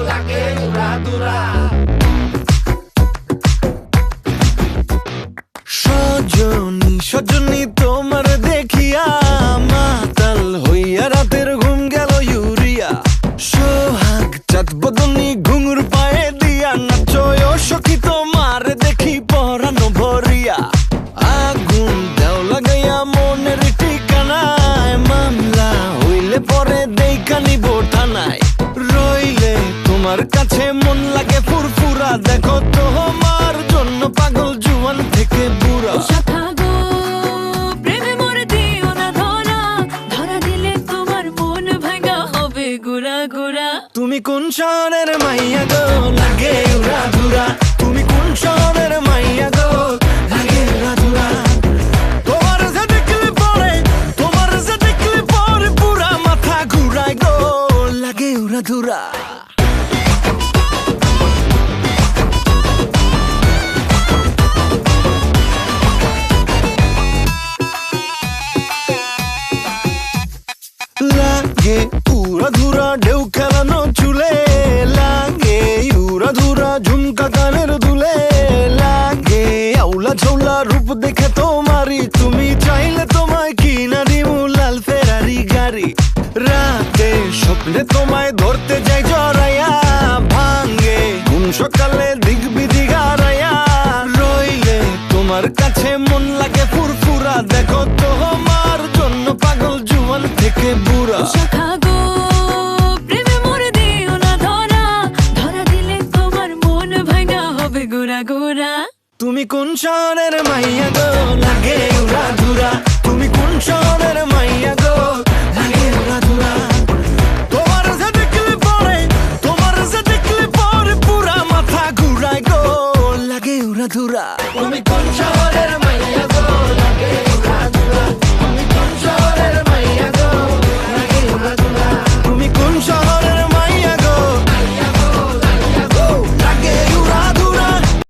লাগে উড়া দুরা। সজনী সজনী তোমার দেখিয়া মাতাল হইয়া রাতের ঘুম গেল ইউরিয়া। সোহাগ চাঁদ বদনী ঘুঙুর পায়ে দিয়া নাচয় সখী তোমার দেখি পরানো ভরিয়া। আগুন দেও লাগাইয়া মনের ঠিকানায় মামলা হইলে পরে দেখা নিব থানায়। রইলে তোমার কাছে মন লাগে ফুরফুরা দেখো তোমার জন্য পাগল জুয়ান থেকে বুড়া। শাখা গো প্রেমে মোর দিও না ধরা, ধরা দিলে তোমার মন ভাঙা হবে গুড়া গুড়া। তুমি কোন শহরের মাইয়া গো লাগে উড়া ধুরা। তুমি কোন শহরের মাইয়া গো লাগে উড়া ধুরা। তোমার যে দেখলে পরে তোমার যে দেখলে পরে পুরা মাথা ঘুরায় গো লাগে উড়া ধুরা। লাগে উড়া ধুরা ঢেউ খেলানো চুলে, লাগে উড়া ধুরা ঝুমকা কানের দুলে, লাগে আউলা ঝৌলা রূপ দেখে তোমারি তুমি চাইলে তোমায় কিনা দিমু লাল ফেরারি গাড়ি। রাতে স্বপ্নে তোমায় ধরতে যাই জড়াইয়া ভাঙ্গে ঘুম সকালে দিক বিধি গারাইয়া। রইলে তোমার কাছে মন লাগে ফুরফুরা দেখো তোমার জন্য পাগল জুয়ান থেকে বুড়া। শাখা গো প্রেমে মোর দিও না ধরা, ধরা দিলে তোমার মন ভাঙা হবে গুড়া গুড়া। তুমি কোন শহরের মাইয়া গো লাগে উড়া ধুরা। তুমি কোন শহরের মাইয়া গো লাগে উড়া ধুরা। তোমার যে দেখলে পরে তোমার যে দেখলে পরে পুরা মাথা ঘুরায় গো লাগে উড়া ধুরা। তুমি কোন শহরের